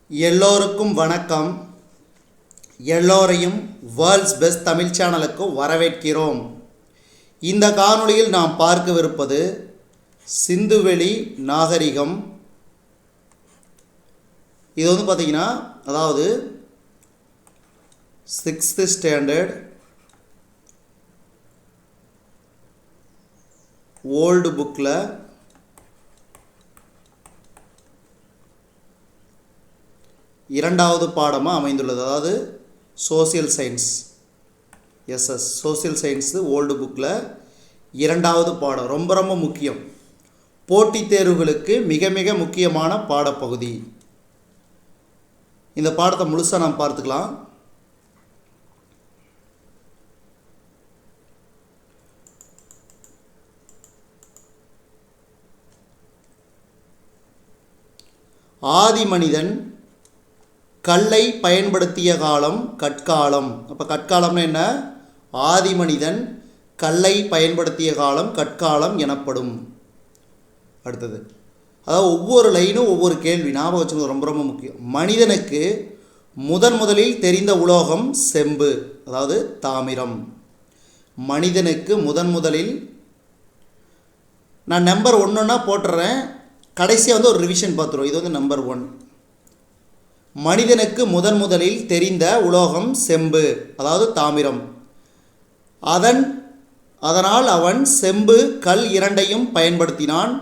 எல்லோருக்கும் வணக்கம். எல்லோரையும் வேர்ல்ட்ஸ் பெஸ்ட் தமிழ் சேனலுக்கு வரவேற்கிறோம். இந்த காணொளியில் நாம் பார்க்கவிருப்பது சிந்துவெளி நாகரிகம். இது பார்த்தீங்கன்னா அதாவது 6th ஸ்டாண்டர்ட் ஓல்டு புக்கில் இரண்டாவது பாடமாக அமைந்துள்ளது. அதாவது social science social science old புக்கில் இரண்டாவது பாடம். ரொம்ப ரொம்ப முக்கியம். போட்டித் தேர்வுகளுக்கு மிக மிக முக்கியமான பாடப்பகுதி. இந்த பாடத்தை முழுசாக நாம் பார்த்துக்கலாம். ஆதி மனிதன் கல்லை பயன்படுத்திய காலம் கற்காலம். அப்போ கற்காலம்னு என்ன? ஆதி மனிதன் கல்லை பயன்படுத்திய காலம் கற்காலம் எனப்படும். அடுத்தது, அதாவது ஒவ்வொரு லைனும் ஒவ்வொரு கேள்வி ஞாபகம் வச்சுக்கிறது ரொம்ப ரொம்ப முக்கியம். மனிதனுக்கு முதலில் தெரிந்த உலோகம் செம்பு, அதாவது தாமிரம். மனிதனுக்கு முதலில் நான் நம்பர் 1 போட்டுறேன், கடைசியாக ஒரு ரிவிஷன் பார்த்துருவோம். இது நம்பர் 1. மனிதனுக்கு முதலில் தெரிந்த உலோகம் செம்பு, அதாவது தாமிரம். அதனால் அவன் செம்பு கல் இரண்டையும் பயன்படுத்தினான்.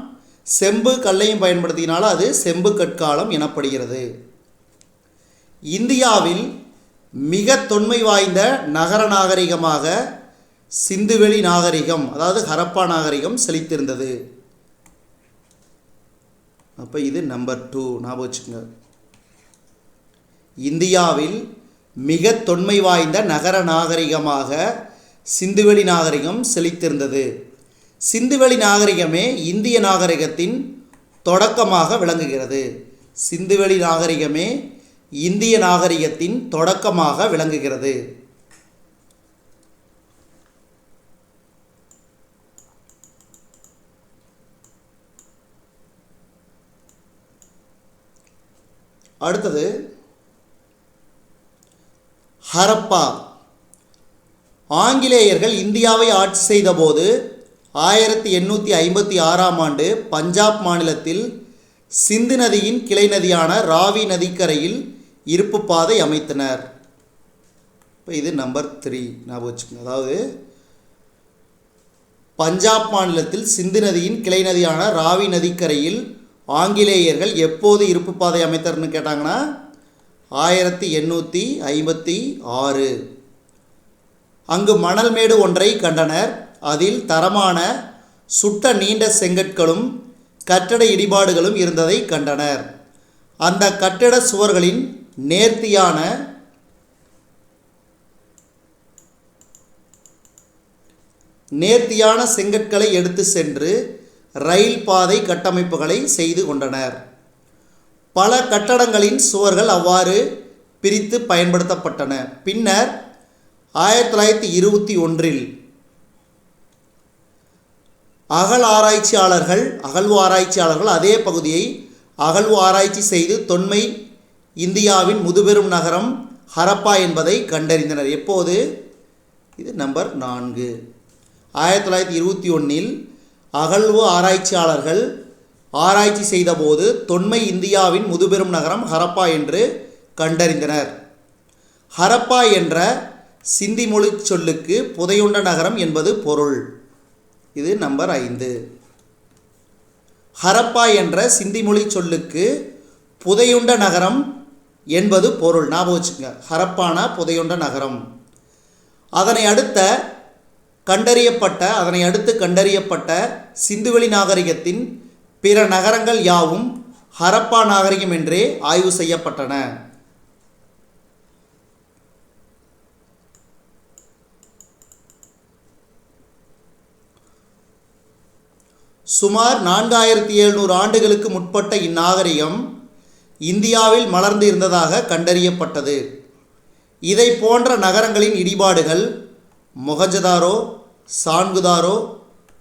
செம்பு கல்லையும் பயன்படுத்தினால் அது செம்பு கற்காலம் எனப்படுகிறது. இந்தியாவில் மிக தொன்மை வாய்ந்த நகர நாகரிகமாக சிந்துவெளி நாகரிகம், அதாவது ஹரப்பா நாகரிகம் செழித்திருந்தது. அப்போ இது நம்பர் 2 ஞாபகம் வச்சுக்கோங்க. இந்தியாவில் மிக தொன்மை வாய்ந்த நகர நாகரிகமாக சிந்துவெளி நாகரிகம் செழித்திருந்தது. சிந்துவெளி நாகரிகமே இந்திய நாகரிகத்தின் தொடக்கமாக விளங்குகிறது. சிந்துவெளி நாகரிகமே இந்திய நாகரிகத்தின் தொடக்கமாக விளங்குகிறது. அடுத்தது ஹரப்பா. ஆங்கிலேயர்கள் இந்தியாவை ஆட்சி செய்தபோது 1856ஆம் ஆண்டு பஞ்சாப் மாநிலத்தில் சிந்து நதியின் கிளை நதியான ராவி நதிக்கரையில் இருப்பு பாதை அமைத்தனர். இப்போ இது நம்பர் 3 ஞாபகம் வச்சுக்கோங்க. அதாவது பஞ்சாப் மாநிலத்தில் சிந்து நதியின் கிளை நதியான ராவி நதிக்கரையில் ஆங்கிலேயர்கள் எப்போது இருப்பு பாதை அமைத்தர்னு கேட்டாங்கன்னா 1856. அங்கு மணல் மேடு ஒன்றை கண்டனர். அதில் தரமான சுட்ட நீண்ட செங்கற்களும் கட்டட இடிபாடுகளும் இருந்ததை கண்டனர். அந்த கட்டட சுவர்களின் நேர்த்தியான செங்கற்களை எடுத்து சென்று ரயில் பாதை கட்டமைப்புகளை செய்து கொண்டனர். பல கட்டடங்களின் சுவர்கள் அவ்வாறு பிரித்து பயன்படுத்தப்பட்டன. பின்னர் 1921இல் அகழ்வு ஆராய்ச்சியாளர்கள் அதே பகுதியை அகழ்வு ஆராய்ச்சி செய்து தொன்மை இந்தியாவின் முதுபெரும் நகரம் ஹரப்பா என்பதை கண்டறிந்தனர். எப்போது? இது நம்பர் 4. 1921இல் அகழ்வு ஆராய்ச்சியாளர்கள் ஆராய்ச்சி செய்தபோது தொன்மை இந்தியாவின் முதுபெரும் நகரம் ஹரப்பா என்று கண்டறிந்தனர். ஹரப்பா என்ற சிந்தி மொழி சொல்லுக்கு புதையுண்ட நகரம் என்பது பொருள். இது நம்பர் 5. ஹரப்பா என்ற சிந்தி மொழி சொல்லுக்கு புதையுண்ட நகரம் என்பது பொருள். ஞாபகம் வச்சுக்கோங்க. ஹரப்பானா புதையுண்ட நகரம். அதனை அடுத்து கண்டறியப்பட்ட சிந்துவெளி நாகரிகத்தின் பிற நகரங்கள் யாவும் ஹரப்பா நாகரிகம் என்றே ஆய்வு செய்யப்பட்டன. சுமார் 4700 ஆண்டுகளுக்கு முற்பட்ட இந்நாகரிகம் இந்தியாவில் மலர்ந்து இருந்ததாக கண்டறியப்பட்டது. இதை போன்ற நகரங்களின் இடிபாடுகள் மொஹஞ்சதாரோ, சான்குதாரோ,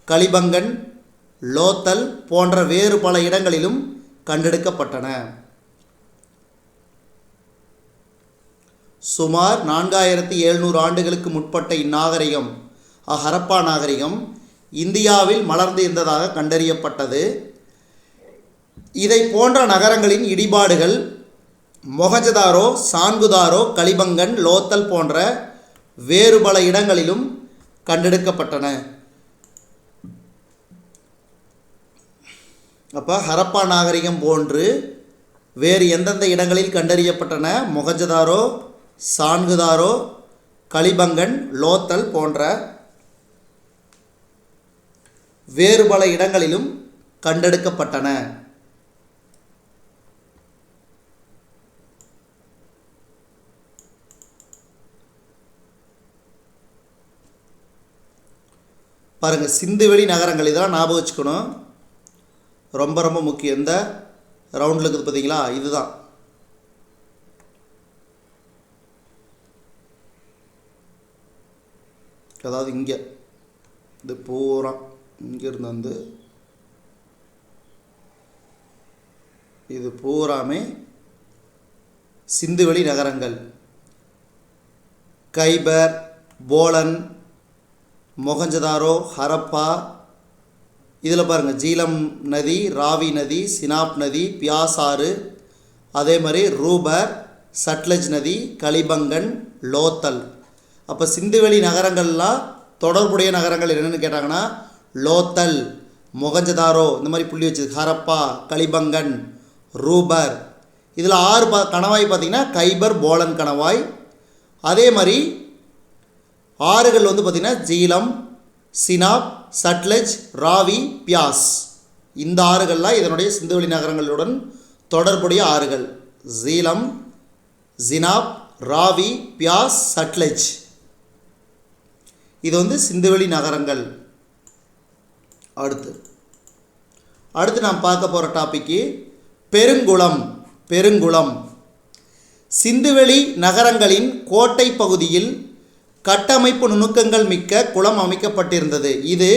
கலிபங்கன், லோத்தல் போன்ற வேறு பல இடங்களிலும் கண்டெடுக்கப்பட்டன. சுமார் 4700 ஆண்டுகளுக்கு முற்பட்ட இந்நாகரிகம் ஹரப்பா நாகரிகம் இந்தியாவில் மலர்ந்து இருந்ததாக கண்டறியப்பட்டது. இதை போன்ற நகரங்களின் இடிபாடுகள் மொஹஞ்சதாரோ, சான்குதாரோ, கலிபங்கன், லோத்தல் போன்ற வேறு பல இடங்களிலும் கண்டெடுக்கப்பட்டன. அப்போ ஹரப்பா நாகரிகம் போன்று வேறு எந்தெந்த இடங்களில் கண்டறியப்பட்டன? மொஹஞ்சதாரோ, சான்குதாரோ, கலிபங்கன், லோத்தல் போன்ற வேறு பல இடங்களிலும் கண்டெடுக்கப்பட்டன. பாருங்கள், சிந்துவெளி நகரங்கள் இதெல்லாம் ஞாபகம் வச்சுக்கணும், ரொம்ப ரொம்ப முக்கியம். இந்த ரவுண்டில் இருக்குது பார்த்தீங்களா, இதுதான். அதாவது இங்கே இது பூரா இங்கேருந்து வந்து இது பூராமே சிந்துவெளி நகரங்கள். கைபர், போலன், மொஹஞ்சதாரோ, ஹரப்பா. இதில் பாருங்கள், ஜீலம் நதி, ராவி நதி, சினாப் நதி, பியாஸ் ஆறு, அதே மாதிரி ரூபர், சட்லஜ் நதி, கலிபங்கன், லோத்தல். அப்போ சிந்துவெளி நகரங்கள்லாம் தொடர்புடைய நகரங்கள் என்னென்னு கேட்டாங்கன்னா லோத்தல், மொஹஞ்சதாரோ, இந்த மாதிரி புள்ளி வச்சது, ஹரப்பா, கலிபங்கன், ரூபர். இதில் 6 கணவாய் பார்த்திங்கன்னா கைபர், போலன் கணவாய். அதே மாதிரி ஆறுகள் வந்து பார்த்திங்கன்னா ஜீலம், சினாப், சட்லஜ், ராவி, பியாஸ். இந்த ஆறுகள்லாம் இதனுடைய சிந்துவெளி நகரங்களுடன் தொடர்புடைய ஆறுகள். ஜீலம், ஜினாப், ராவி, பியாஸ், சட்லஜ். இது வந்து சிந்துவெளி நகரங்கள். அடுத்து நாம் பார்க்க போகிற டாபிக்கு பெருங்குளம். பெருங்குளம் சிந்துவெளி நகரங்களின் கோட்டை பகுதியில் கட்டமைப்பு நுணுக்கங்கள் மிக்க குளம் அமைக்கப்பட்டிருந்தது. இது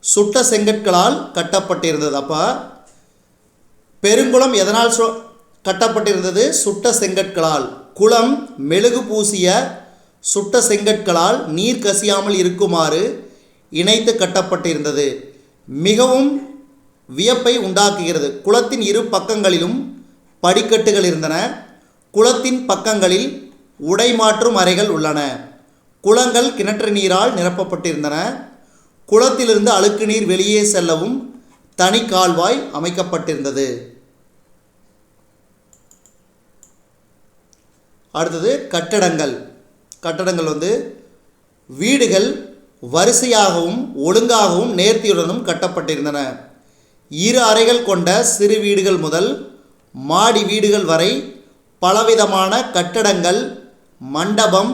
சுட்ட செங்கற்களால் கட்டப்பட்டிருந்தது. அப்போ பெருங்குளம் எதனால் கட்டப்பட்டிருந்தது? சுட்ட செங்கற்களால். குளம் மெழுகு பூசிய சுட்ட செங்கற்களால் நீர் கசியாமல் இருக்குமாறு இணைத்து கட்டப்பட்டிருந்தது. மிகவும் வியப்பை உண்டாக்குகிறது. குளத்தின் இரு பக்கங்களிலும் படிக்கட்டுகள் இருந்தன. குளத்தின் பக்கங்களில் உடைமாற்றும் அறைகள் உள்ளன. குளங்கள் கிணற்று நீரால் நிரப்பப்பட்டிருந்தன. குளத்திலிருந்து அழுக்கு நீர் வெளியே செல்லவும் தனி கால்வாய் அமைக்கப்பட்டிருந்தது. அடுத்தது கட்டடங்கள். கட்டடங்கள் வந்து வீடுகள் வரிசையாகவும் ஒழுங்காகவும் நேர்த்தியுடனும் கட்டப்பட்டிருந்தன. 2 அறைகள் கொண்ட சிறு வீடுகள் முதல் மாடி வீடுகள் வரை பலவிதமான கட்டடங்கள், மண்டபம்,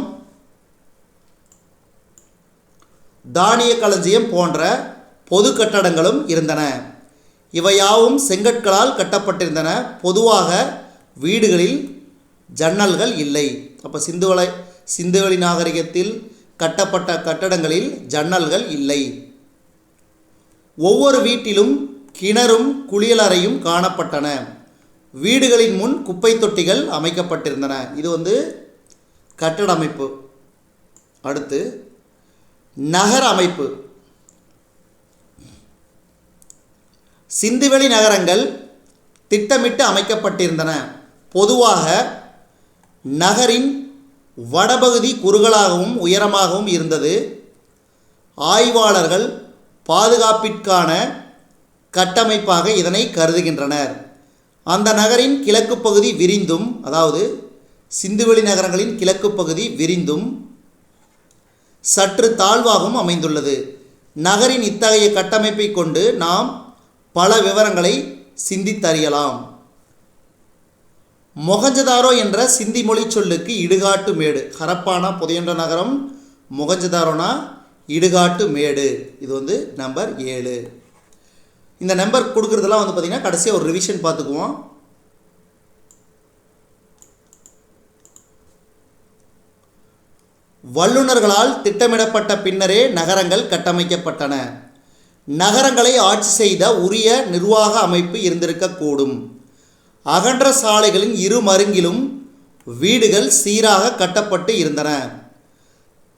தானிய களஞ்சியம் போன்ற பொது கட்டடங்களும் இருந்தன. இவையாவும் செங்கற்களால் கட்டப்பட்டிருந்தன. பொதுவாக வீடுகளில் ஜன்னல்கள் இல்லை. அப்போ சிந்துவெளி நாகரிகத்தில் கட்டப்பட்ட கட்டடங்களில் ஜன்னல்கள் இல்லை. ஒவ்வொரு வீட்டிலும் கிணறும் குளியலறையும் காணப்பட்டன. வீடுகளின் முன் குப்பை தொட்டிகள் அமைக்கப்பட்டிருந்தன. இது வந்து கட்டட அமைப்பு. அடுத்து நகர அமைப்பு. சிந்துவெளி நகரங்கள் திட்டமிட்டு அமைக்கப்பட்டிருந்தன. பொதுவாக நகரின் வடபகுதி குறுகலாகவும் உயரமாகவும் இருந்தது. ஆய்வாளர்கள் பாதுகாப்பிற்கான கட்டமைப்பாக இதனை கருதுகின்றனர். அந்த நகரின் கிழக்கு பகுதி விரிந்தும், அதாவது சிந்துவெளி நகரங்களின் கிழக்கு பகுதி விரிந்தும் சற்று தாழ்வாகவும் அமைந்துள்ளது. நகரின் இத்தகைய கட்டமைப்பை கொண்டு நாம் பல விவரங்களை சிந்தித்தறியலாம். மொஹஞ்சதாரோ என்ற சிந்தி மொழி சொல்லுக்கு இடுகாட்டு மேடு. ஹரப்பானா புதையுண்ட நகரம், மொஹஞ்சதாரோனா இடுகாட்டு மேடு. இது வந்து நம்பர் 7. இந்த நம்பர் கொடுக்குறதெல்லாம் வந்து பார்த்திங்கன்னா கடைசியாக ஒரு ரிவிஷன் பார்த்துக்குவோம். வல்லுநர்களால் திட்டமிடப்பட்ட பின்னரே நகரங்கள் கட்டமைக்கப்பட்டன. நகரங்களை ஆட்சி செய்த உரிய நிர்வாக அமைப்பு இருந்திருக்கக்கூடும். அகன்ற சாலைகளின் இரு மருங்கிலும் வீடுகள் சீராக கட்டப்பட்டு இருந்தன.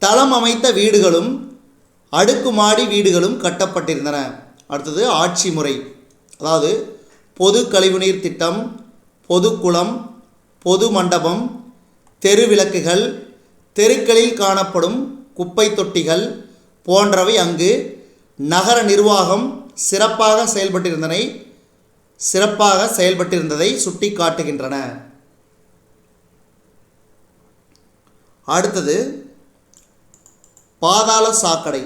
தளம் அமைத்த வீடுகளும் அடுக்குமாடி வீடுகளும் கட்டப்பட்டிருந்தன. அடுத்தது ஆட்சி முறை, அதாவது பொது கழிவுநீர் திட்டம், பொது குளம், பொது மண்டபம், தெரு விளக்குகள், தெருக்களில் காணப்படும் குப்பை தொட்டிகள் போன்றவை அங்கு நகர நிர்வாகம் சிறப்பாக செயல்பட்டிருந்ததை சுட்டி காட்டுகின்றன. அடுத்தது பாதாள சாக்கடை.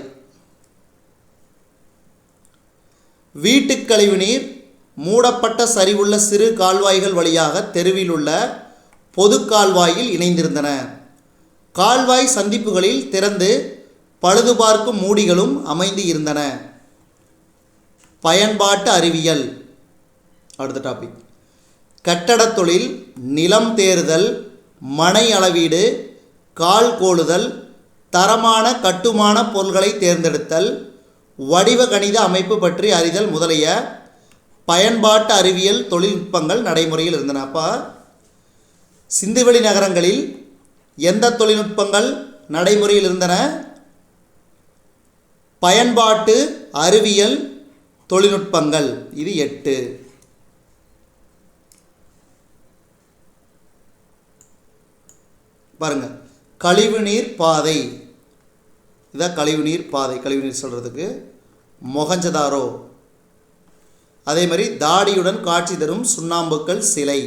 வீட்டுக் கழிவுநீர் மூடப்பட்ட சரிவுள்ள சிறு கால்வாய்கள் வழியாக தெருவில் உள்ள பொது கால்வாயில் இணைந்திருந்தன. கால்வாய் சந்திப்புகளில் திறந்து பழுதுபார்க்கும் மூடிகளும் அமைந்து இருந்தன. பயன்பாட்டு அறிவியல். அடுத்த டாபிக், கட்டடத் தொழில், நிலம் தேறுதல், மனை அளவீடு, கால் கோளுதல், தரமான கட்டுமான பொருள்களை தேர்ந்தெடுத்தல், வடிவ கணித அமைப்பு பற்றி அறிதல் முதலிய பயன்பாட்டு அறிவியல் தொழில்நுட்பங்கள் நடைமுறையில் இருந்தன. அப்போ சிந்துவெளி நகரங்களில் எந்த தொழில்நுட்பங்கள் நடைமுறையில் இருந்தன? பயன்பாட்டு அறிவியல் தொழில்நுட்பங்கள். இது 8. பாருங்க, கழிவுநீர் பாதை. இதான் கழிவுநீர் பாதை. கழிவுநீர் சொல்கிறதுக்கு மொஹஞ்சதாரோ. அதே மாதிரி தாடியுடன் காட்சி தரும் சுண்ணாம்புக்கல் சிலை.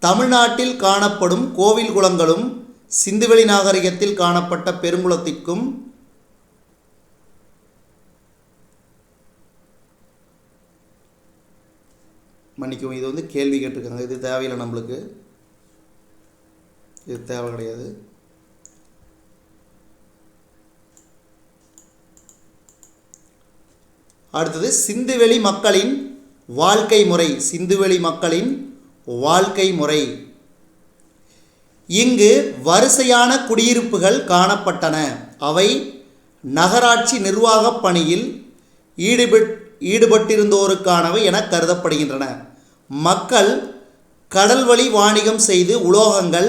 தமிழ்நாட்டில் காணப்படும் கோவில் குளங்களும் சிந்துவெளி நாகரிகத்தில் காணப்பட்ட பெருங்குளத்திற்கும் மன்னிக்கவும், இது வந்து கேள்வி கேட்டிருக்காங்க. இது தேவையில்லை, நம்மளுக்கு இது தேவை கிடையாது. அடுத்தது சிந்துவெளி மக்களின் வாழ்க்கை முறை. சிந்துவெளி மக்களின் வாழ்க்கை முறை. இங்கு வரிசையான குடியிருப்புகள் காணப்பட்டன. அவை நகராட்சி நிர்வாகப் பணியில் ஈடுபட்டிருந்தோருக்கானவை என கருதப்படுகின்றன. மக்கள் கடல் வழி வாணிகம் செய்து உலோகங்கள்,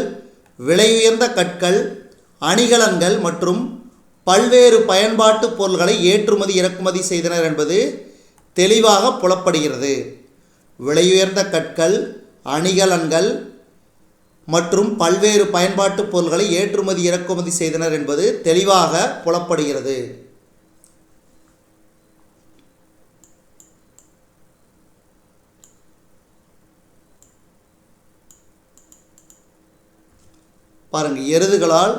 விலையுயர்ந்த கற்கள், அணிகலன்கள் மற்றும் பல்வேறு பயன்பாட்டு பொருள்களை ஏற்றுமதி இறக்குமதி செய்தனர் என்பது தெளிவாக புலப்படுகிறது. விலையுயர்ந்த கற்கள், அணிகலன்கள் மற்றும் பல்வேறு பயன்பாட்டு பொருள்களை ஏற்றுமதி இறக்குமதி செய்தனர் என்பது தெளிவாக புலப்படுகிறது. பாருங்கள், எருதுகளால்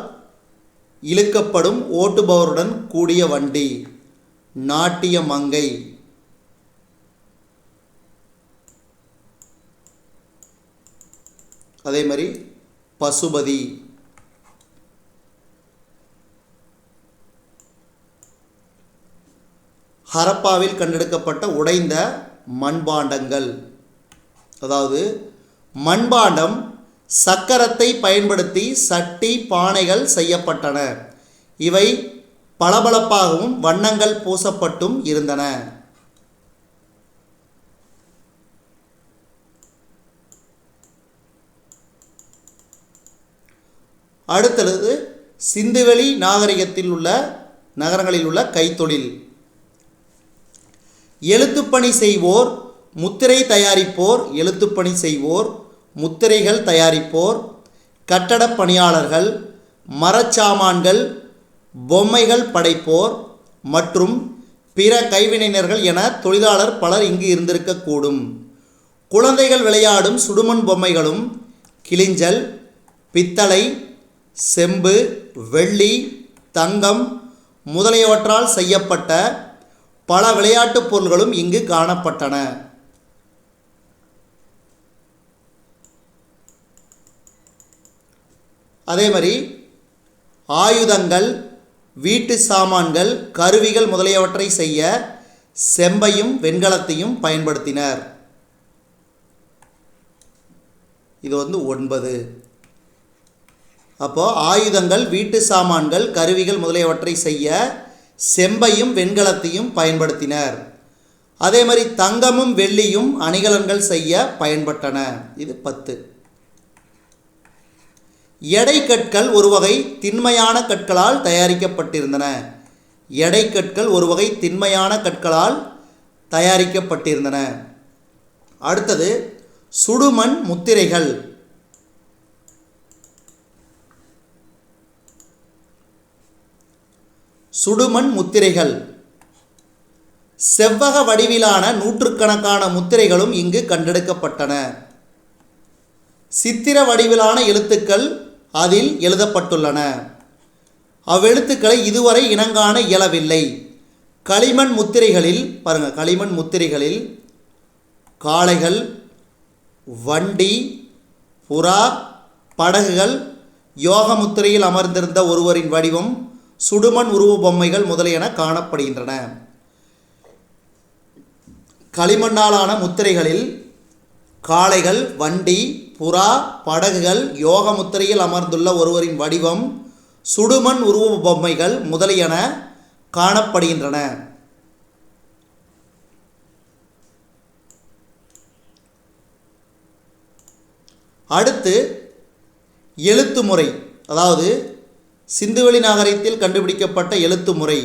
இழுக்கப்படும் ஓட்டுபவருடன் கூடிய வண்டி, நாட்டிய மங்கை. அதே மாதிரி பசுபதி. ஹரப்பாவில் கண்டெடுக்கப்பட்ட உடைந்த மண்பாண்டங்கள். அதாவது மண்பாண்டம் சக்கரத்தை பயன்படுத்தி சட்டி, பானைகள் செய்யப்பட்டன. இவை பளபளப்பாகவும் வண்ணங்கள் பூசப்பட்டும் இருந்தன. அடுத்தது சிந்துவெளி நகரங்களில் உள்ள கைத்தொழில். எழுத்துப்பணி செய்வோர், முத்திரை தயாரிப்போர், எழுத்துப்பணி செய்வோர், முத்திரைகள் தயாரிப்போர், கட்டடப் பணியாளர்கள், மரச்சாமான்கள், பொம்மைகள் படைப்போர் மற்றும் பிற கைவினைஞர்கள் என தொழிலாளர் பலர் இங்கு இருந்திருக்கக்கூடும். குழந்தைகள் விளையாடும் சுடுமண் பொம்மைகளும் கிளிஞ்சல், பித்தளை, செம்பு, வெள்ளி, தங்கம் முதலியவற்றால் செய்யப்பட்ட பல விளையாட்டுப் பொருள்களும் இங்கு காணப்பட்டன. அதே மாதிரி ஆயுதங்கள், வீட்டு சாமான்கள், கருவிகள் முதலியவற்றை செய்ய செம்பையும் வெண்கலத்தையும் பயன்படுத்தினர். இது 9. அப்போது ஆயுதங்கள், வீட்டு சாமான்கள், கருவிகள் முதலியவற்றை செய்ய செம்பையும் வெண்கலத்தையும் பயன்படுத்தினர். அதே மாதிரி தங்கமும் வெள்ளியும் அணிகலன்கள் செய்ய பயன்பட்டன. இது 10. எடை கற்கள் ஒரு வகை திண்மையான கற்களால் தயாரிக்கப்பட்டிருந்தன. எடை கற்கள் ஒரு வகை திண்மையான கற்களால் தயாரிக்கப்பட்டிருந்தன. அடுத்தது சுடுமண் முத்திரைகள். சுடுமண் முத்திரைகள் செவ்வக வடிவிலான நூற்றுக்கணக்கான முத்திரைகளும் இங்கு கண்டெடுக்கப்பட்டன. சித்திர வடிவிலான எழுத்துக்கள் அதில் எழுதப்பட்டுள்ளன. அவ்வெழுத்துக்களை இதுவரை இனங்காண இயலவில்லை. களிமண் முத்திரைகளில் பாருங்கள், களிமண் முத்திரைகளில் காளைகள், வண்டி, புறா, படகுகள், யோக முத்திரையில் அமர்ந்திருந்த ஒருவரின் வடிவம், சுடுமண் உருவ பொம்மைகள் முதலியன காணப்படுகின்றன. களிமண்ணாலான முத்திரைகளில் காளைகள், வண்டி, புறா, படகுகள், யோக முத்திரையில் அமர்ந்துள்ள ஒருவரின் வடிவம், சுடுமண் உருவ பொம்மைகள் முதலியன காணப்படுகின்றன. அடுத்து எழுத்து முறை, அதாவது சிந்துவெளி நாகரிகத்தில் கண்டுபிடிக்கப்பட்ட எழுத்து முறை.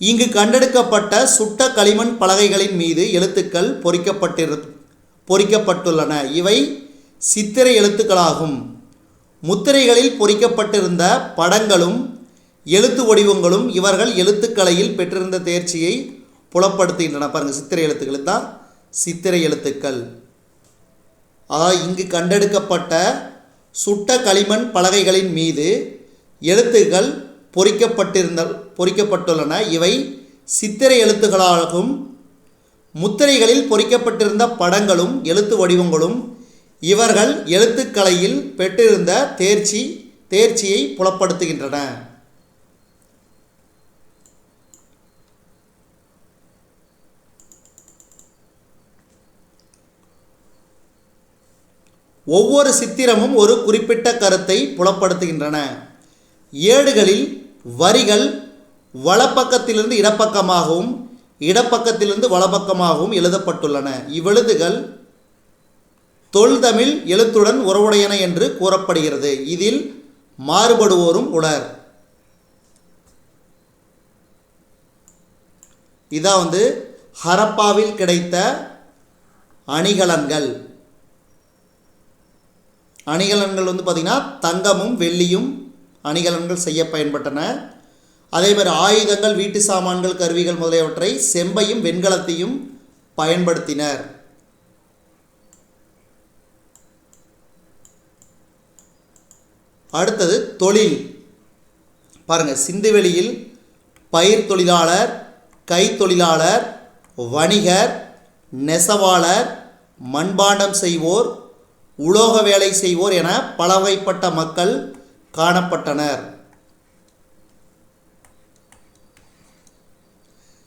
இங்கு கண்டெடுக்கப்பட்ட சுட்ட களிமண் பலகைகளின் மீது எழுத்துக்கள் பொறிக்கப்பட்டுள்ளன. இவை சித்திரை எழுத்துக்களாகும். முத்திரைகளில் பொறிக்கப்பட்டிருந்த படங்களும் எழுத்து வடிவங்களும் இவர்கள் எழுத்துக்கலையில் பெற்றிருந்த தேர்ச்சியை புலப்படுத்துகின்றன. பாருங்கள், சித்திரை எழுத்துக்கள் தான் சித்திரை எழுத்துக்கள். அதாவது இங்கு கண்டெடுக்கப்பட்ட சுட்ட களிமண் பலகைகளின் மீது எழுத்துக்கள் பொறிக்கப்பட்டுள்ளன. இவை சித்திரை எழுத்துக்களாகும். முத்திரைகளில் பொறிக்கப்பட்டிருந்த படங்களும் எழுத்து வடிவங்களும் இவர்கள் எழுத்துக்கலையில் பெற்றிருந்த தேர்ச்சியை புலப்படுத்துகின்றன. ஒவ்வொரு சித்திரமும் ஒரு குறிப்பிட்ட கருத்தை புலப்படுத்துகின்றன. ஏடுகளில் வரிகள் வலப்பக்கத்திலிருந்து இடப்பக்கமாகவும் இடப்பக்கத்திலிருந்து வலப்பக்கமாகவும் எழுதப்பட்டுள்ளன. இவ்வெழுத்துகள் தொல்தமிழ் எழுத்துடன் உறவுடையன என்று கூறப்படுகிறது. இதில் மாறுபடுவோரும் உளர். இதான் ஹரப்பாவில் கிடைத்த அணிகலன்கள். அணிகலன்கள் பார்த்திங்கன்னா தங்கமும் வெள்ளியும் அணிகலன்கள் செய்ய பயன்பட்டன. அதேமாதிரி ஆயுதங்கள், வீட்டு சாமான்கள், கருவிகள் முதலியவற்றை செம்பையும் வெண்கலத்தையும் பயன்படுத்தினர். அடுத்தது தொழில். பாருங்கள், சிந்துவெளியில் பயிர் தொழிலாளர், கைத்தொழிலாளர், வணிகர், நெசவாளர், மண்பாண்டம் செய்வோர், உலோக வேலை செய்வோர் என பல வகைப்பட்ட மக்கள் காணப்பட்டனர்.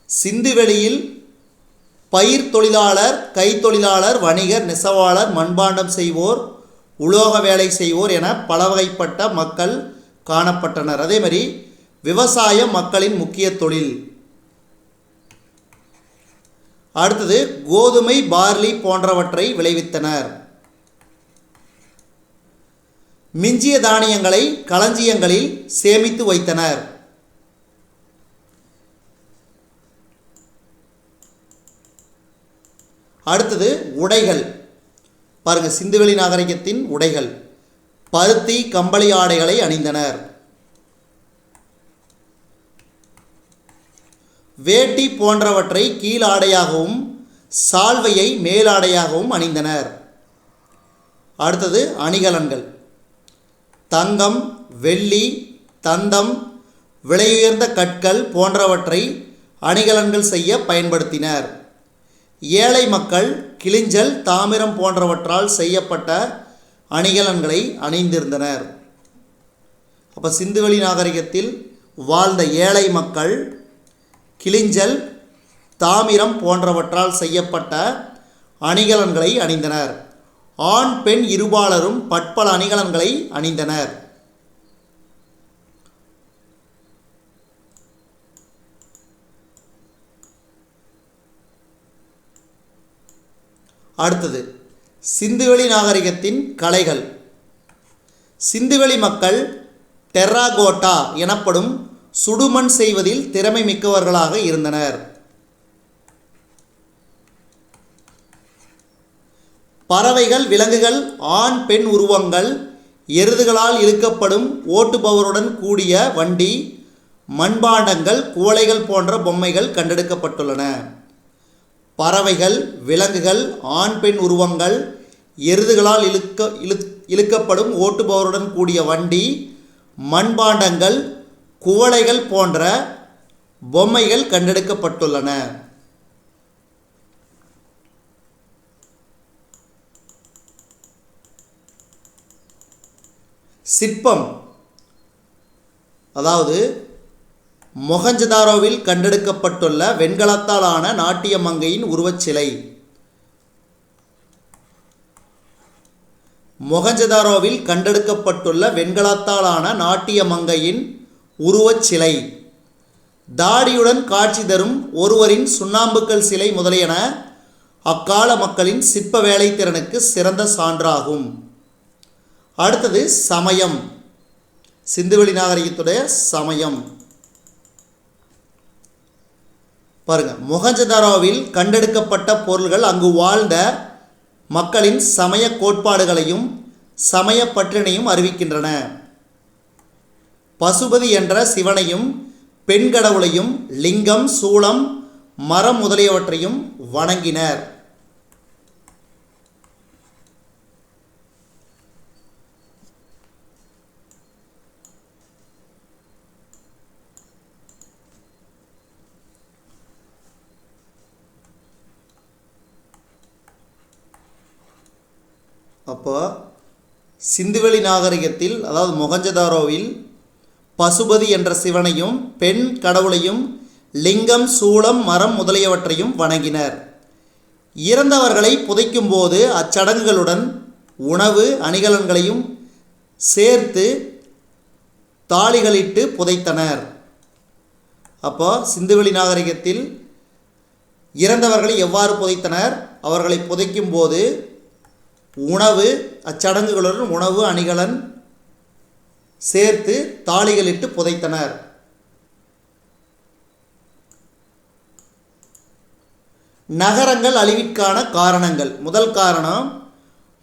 சிந்துவெளியில் பயிர் தொழிலாளர், கைத்தொழிலாளர், வணிகர், நெசவாளர், மண்பாண்டம் செய்வோர், உலோக வேலை செய்வோர் என பல வகைப்பட்ட மக்கள் காணப்பட்டனர். அதேமாதிரி விவசாயம் மக்களின் முக்கிய தொழில். அடுத்தது கோதுமை, பார்லி போன்றவற்றை விளைவித்தனர். மிஞ்சிய தானியங்களை களஞ்சியங்களில் சேமித்து வைத்தனர். அடுத்தது உடைகள். பாருங்கள், சிந்துவெளி நாகரிகத்தின் உடைகள். பருத்தி, கம்பளி ஆடைகளை அணிந்தனர். வேட்டி போன்றவற்றை கீழாடையாகவும் சால்வையை மேலாடையாகவும் அணிந்தனர். அடுத்தது அணிகலன்கள். தங்கம், வெள்ளி, தந்தம், விலையுயர்ந்த கற்கள் போன்றவற்றை அணிகலன்கள் செய்ய பயன்படுத்தினர். ஏழை மக்கள் கிளிஞ்சல், தாமிரம் போன்றவற்றால் செய்யப்பட்ட அணிகலன்களை அணிந்திருந்தனர். அப்போ சிந்துவெளி நாகரிகத்தில் வாழ்ந்த ஏழை மக்கள் கிளிஞ்சல், தாமிரம் போன்றவற்றால் செய்யப்பட்ட அணிகலன்களை அணிந்தனர். ஆண், பெண் இருபாலரும் பற்பல அணிகலன்களை அணிந்தனர். அடுத்தது சிந்துவெளி நாகரிகத்தின் கலைகள். சிந்துவெளி மக்கள் டெர்ராகோட்டா எனப்படும் சுடுமண் செய்வதில் திறமை மிக்கவர்களாக இருந்தனர். பறவைகள், விலங்குகள், ஆண் பெண் உருவங்கள், எருதுகளால் இழுக்கப்படும் ஓட்டுபவருடன் கூடிய வண்டி, மண்பாண்டங்கள், குவளைகள் போன்ற பொம்மைகள் கண்டெடுக்கப்பட்டுள்ளன. பறவைகள், விலங்குகள், ஆண் பெண் உருவங்கள், எருதுகளால் இழுக்கப்படும் ஓட்டுபவருடன் கூடிய வண்டி, மண்பாண்டங்கள், குவளைகள் போன்ற பொம்மைகள் கண்டெடுக்கப்பட்டுள்ளன. சிற்பம், அதாவது மொஹஞ்சதாரோவில் கண்டெடுக்கப்பட்டுள்ள வெண்கலத்தால் ஆன நாட்டிய மங்கையின் உருவச்சிலை. மொஹஞ்சதாரோவில் கண்டெடுக்கப்பட்டுள்ள வெண்கலத்தால் ஆன நாட்டிய மங்கையின் உருவச்சிலை. தாடியுடன் காட்சி தரும் ஒருவரின் சுண்ணாம்புக்கல் சிலை முதலியன அக்கால மக்களின் சிற்ப வேலைத்திறனுக்கு சிறந்த சான்றாகும். அடுத்தது சமயம். சிந்துவெளி நாகரிகத்துடைய சமயம் பாருங்க. மொஹஞ்சதாரோவில் கண்டெடுக்கப்பட்ட பொருள்கள் அங்கு வாழ்ந்த மக்களின் சமய கோட்பாடுகளையும் சமய பற்றினையும் அறிவிக்கின்றன. பசுபதி என்ற சிவனையும், பெண் கடவுளையும், லிங்கம், சூளம், மரம் முதலியவற்றையும் வணங்கினர். அப்போ சிந்துவெளி நாகரிகத்தில், அதாவது மொஹஞ்சதாரோவில் பசுபதி என்ற சிவனையும், பெண் கடவுளையும், லிங்கம், சூளம், மரம் முதலியவற்றையும் வணங்கினர். இறந்தவர்களை புதைக்கும்போது அச்சடங்குகளுடன் உணவு அணிகலன்களையும் சேர்த்து தாளிகளிட்டு புதைத்தனர். அப்போ சிந்துவெளி நாகரிகத்தில் இறந்தவர்களை எவ்வாறு புதைத்தனர்? அவர்களை புதைக்கும்போது உணவு, அச்சடங்குகளுடன் உணவு அணிகலன் சேர்த்து தாளிகளிட்டு புதைத்தனர். நகரங்கள் அழிவிற்கான காரணங்கள். முதல் காரணம்,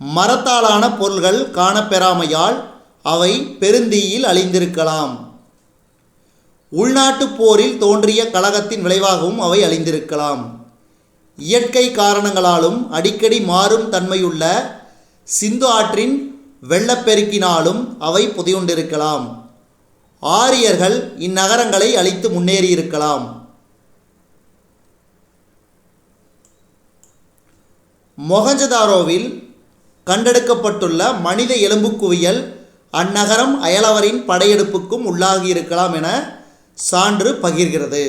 மரத்தாலான பொருள்கள் காணப்பெறாமையால் அவை பெருந்தீயில் அழிந்திருக்கலாம். உள்நாட்டு போரில் தோன்றிய கலகத்தின் விளைவாகவும் அவை அழிந்திருக்கலாம். இயற்கை காரணங்களாலும் அடிக்கடி மாறும் தன்மையுள்ள சிந்து ஆற்றின் வெள்ளப்பெருக்கினாலும் அவை புதையுண்டிருக்கலாம். ஆரியர்கள் இந்நகரங்களை அழித்து முன்னேறியிருக்கலாம். மொஹஞ்சதாரோவில் கண்டெடுக்கப்பட்டுள்ள மனித எலும்பு குவியல் அந்நகரம் அயலவரின் படையெடுப்புக்கும் உள்ளாகியிருக்கலாம் என சான்று பகிர்கிறது.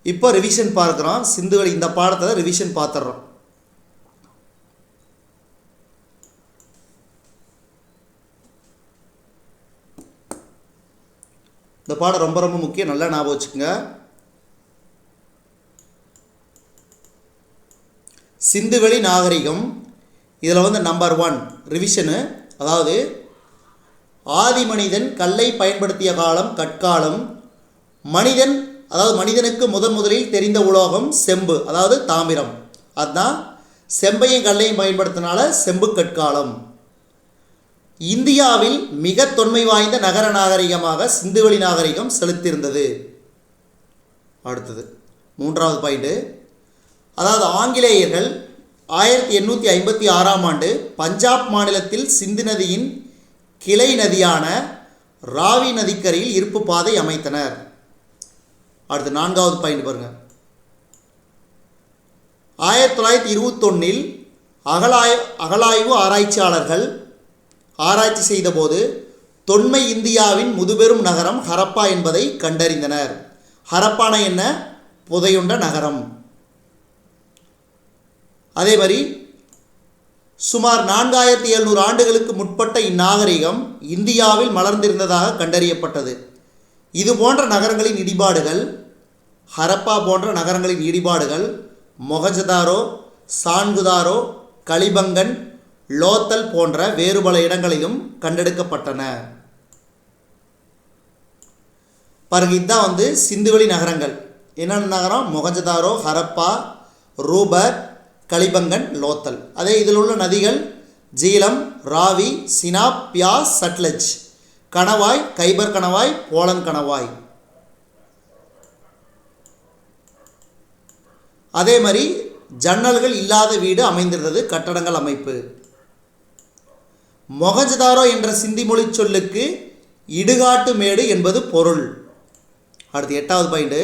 இப்போ ரிவிஷன் பார்க்குறோம். சிந்துவெளி இந்த பாடத்தில் ரிவிஷன் பார்த்துடுறோம். இந்த பாடம் ரொம்ப ரொம்ப முக்கியம், நல்லா ஞாபகம் வச்சுக்கோங்க. சிந்துவெளி நாகரிகம், இதில் நம்பர் 1 ரிவிஷனு, அதாவது ஆதி மனிதன் கல்லை பயன்படுத்திய காலம் கற்காலம். மனிதன், அதாவது மனிதனுக்கு முதலில் தெரிந்த உலோகம் செம்பு, அதாவது தாமிரம். அதுதான் செம்பையும் கல்லையும் பயன்படுத்தினால செம்பு கற்காலம். இந்தியாவில் மிக தொன்மை வாய்ந்த நகர நாகரிகமாக சிந்துவெளி நாகரிகம் செலுத்தியிருந்தது. அடுத்தது 3வது பாயிண்ட், அதாவது ஆங்கிலேயர்கள் 1856ஆம் ஆண்டு பஞ்சாப் மாநிலத்தில் சிந்து நதியின் கிளை நதியான ராவி நதிக்கரையில் இருப்பு பாதை அமைத்தனர். அடுத்து 4வது பாயிண்ட் பாருங்க. 1921இல் அகழாய்வு ஆராய்ச்சியாளர்கள் ஆராய்ச்சி செய்தபோது தொன்மை இந்தியாவின் முதுபெரும் நகரம் ஹரப்பா என்பதை கண்டறிந்தனர். ஹரப்பான என்ன? புதையுண்ட நகரம். அதே மாதிரி சுமார் 4700 ஆண்டுகளுக்கு முற்பட்ட இந்நாகரிகம் இந்தியாவில் மலர்ந்திருந்ததாக கண்டறியப்பட்டது. இது போன்ற நகரங்களின் இடிபாடுகள், ஹரப்பா போன்ற நகரங்களின் இடிபாடுகள் மொஹஞ்சதாரோ, சான்குதாரோ, கலிபங்கன், லோத்தல் போன்ற வேறு பல இடங்களிலும் கண்டெடுக்கப்பட்டன. பாருங்க, இதுதான் சிந்துவெளி நகரங்கள். என்னென்ன நகரம்? மொஹஞ்சதாரோ, ஹரப்பா, ரூபர், கலிபங்கன், லோத்தல். அதே இதில் உள்ள நதிகள் ஜீலம், ராவி, சினாப், பியாஸ், சட்லஜ், கணவாய், கைபர் கணவாய், போலன் கணவாய். அதே மாதிரி ஜன்னல்கள் இல்லாத வீடு அமைந்திருந்தது. கட்டடங்கள் அமைப்பு. மொஹஞ்சதாரோ என்ற சிந்தி மொழி சொல்லுக்கு இடுகாட்டு மேடு என்பது பொருள். அடுத்து 8வது பாயிண்ட்.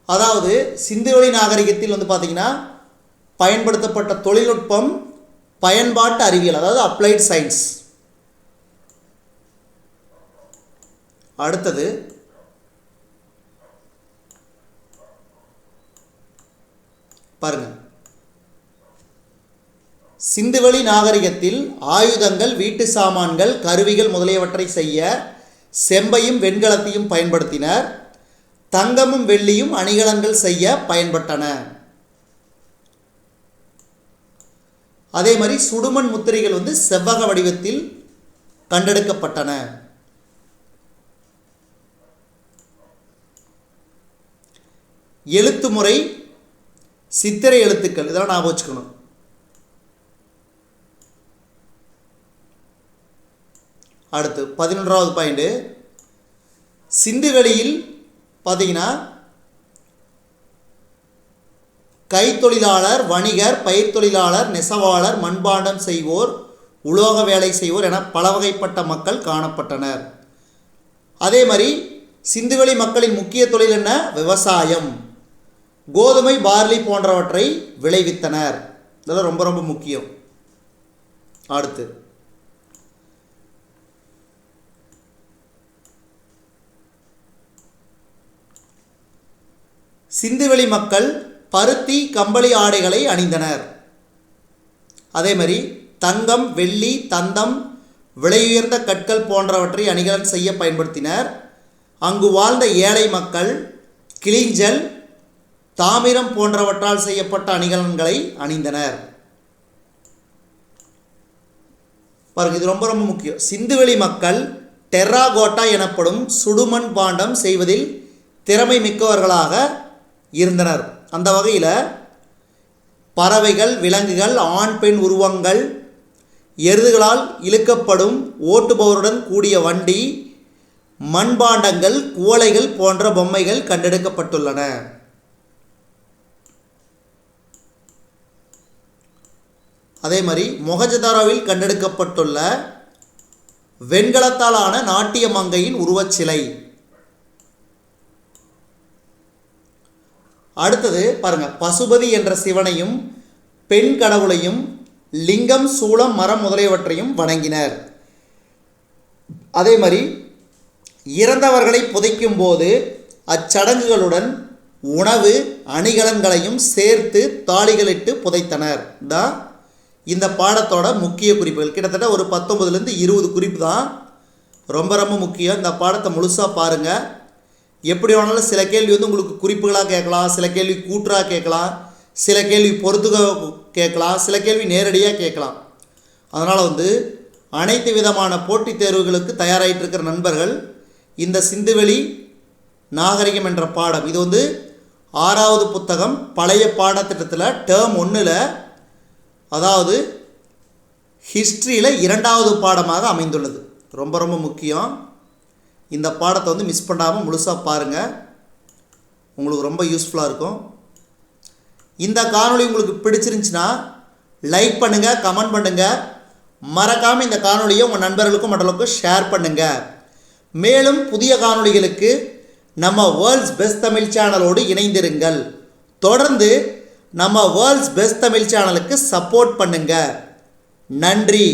அதாவது சிந்துவெளி நாகரிகத்தில் பார்த்தீங்கன்னா பயன்படுத்தப்பட்ட தொழில்நுட்பம் பயன்பாட்டு அறிவியல், அதாவது அப்ளைட் சயின்ஸ். அடுத்தது பாருங்க, சிந்துவெளி நாகரிகத்தில் ஆயுதங்கள், வீட்டு சாமான்கள், கருவிகள் முதலியவற்றை செய்ய செம்பையும் வெண்கலத்தையும் பயன்படுத்தினர். தங்கமும் வெள்ளியும் அணிகலன்கள் செய்ய பயன்பட்டன. அதே மாதிரி சுடுமண் முத்திரைகள் செவ்வக வடிவத்தில் கண்டெடுக்கப்பட்டன. எழுத்து முறை, சித்திரை எழுத்துக்கள், இதெல்லாம் ஞாபகம் வச்சுக்கணும். அடுத்து 11வது பாயிண்ட். சிந்துவெளியில் பார்த்தீங்கன்னா கைத்தொழிலாளர், வணிகர், பயிர் தொழிலாளர், நெசவாளர், மண்பாண்டம் செய்வோர், உலோக வேலை செய்வோர் என பல வகைப்பட்ட மக்கள் காணப்பட்டனர். அதே மாதிரி சிந்துவெளி மக்களின் முக்கிய தொழில் என்ன? விவசாயம். கோதுமை, பார்லி போன்றவற்றை விளைவித்தனர். இதெல்லாம் ரொம்ப ரொம்ப முக்கியம். அடுத்து சிந்துவெளி மக்கள் பருத்தி, கம்பளி ஆடைகளை அணிந்தனர். அதே மாதிரி தங்கம், வெள்ளி, தந்தம், விலையுயர்ந்த கற்கள் போன்றவற்றை அணிகலன் செய்ய பயன்படுத்தினர். அங்கு வாழ்ந்த ஏழை மக்கள் கிளிஞ்சல், தாமிரம் போன்றவற்றால் செய்யப்பட்ட அணிகலன்களை அணிந்தனர். பாருங்க, இது ரொம்ப ரொம்ப முக்கியம். சிந்துவெளி மக்கள் டெர்ராகோட்டா எனப்படும் சுடுமண் பாண்டம் செய்வதில் திறமை மிக்கவர்களாக இருந்தனர். அந்த வகையில் பறவைகள், விலங்குகள், ஆண் பெண் உருவங்கள், எருதுகளால் இழுக்கப்படும் ஓட்டுபவருடன் கூடிய வண்டி, மண்பாண்டங்கள், குவளைகள் போன்ற பொம்மைகள் கண்டெடுக்கப்பட்டுள்ளன. அதே மாதிரி மொஹஞ்சதாரோவில் கண்டெடுக்கப்பட்டுள்ள வெண்கலத்தாலான நாட்டிய மங்கையின் உருவச்சிலை. அடுத்தது பாருங்க, பசுபதி என்ற சிவனையும் பெண் கடவுளையும் லிங்கம், சூளம், மரம் முதலியவற்றையும் வணங்கினர். அதே மாதிரி இறந்தவர்களை புதைக்கும் போது அச்சடங்குகளுடன் உணவு, அணிகலன்களையும் சேர்த்து தாளிகளிட்டு புதைத்தனர். தான் இந்த பாடத்தோட முக்கிய குறிப்புகள். கிட்டத்தட்ட ஒரு 19லேருந்து 20 குறிப்பு தான். ரொம்ப ரொம்ப முக்கியம். இந்த பாடத்தை முழுசாக பாருங்கள். எப்படி வேணாலும் சில கேள்வி உங்களுக்கு குறிப்புகளாக கேட்கலாம், சில கேள்வி கூற்றாக கேட்கலாம், சில கேள்வி பொறுத்துக கேட்கலாம், சில கேள்வி நேரடியாக கேட்கலாம். அதனால் அனைத்து விதமான போட்டித் தேர்வுகளுக்கு தயாராகிட்டு இருக்கிற நண்பர்கள் இந்த சிந்துவெளி நாகரிகம் என்ற பாடம், இது 6வது புத்தகம் பழைய பாடத்திட்டத்தில் டேர்ம் 1ல், அதாவது ஹிஸ்ட்ரியில் 2வது பாடமாக அமைந்துள்ளது. ரொம்ப ரொம்ப முக்கியம். இந்த பாடத்தை மிஸ் பண்ணாமல் முழுசாக பாருங்கள். உங்களுக்கு ரொம்ப யூஸ்ஃபுல்லாக இருக்கும். இந்த காணொளி உங்களுக்கு பிடிச்சிருந்துச்சுன்னா லைக் பண்ணுங்கள், கமெண்ட் பண்ணுங்கள். மறக்காமல் இந்த காணொளியை உங்கள் நண்பர்களுக்கும் மற்றவர்களுக்கும் ஷேர் பண்ணுங்கள். மேலும் புதிய காணொளிகளுக்கு நம்ம வேர்ல்ட்ஸ் பெஸ்ட் தமிழ் சேனலோடு இணைந்திருங்கள். தொடர்ந்து நம்ம வேர்ல்ட்ஸ் பெஸ்ட் தமிழ் சேனலுக்கு சப்போர்ட் பண்ணுங்கள். நன்றி.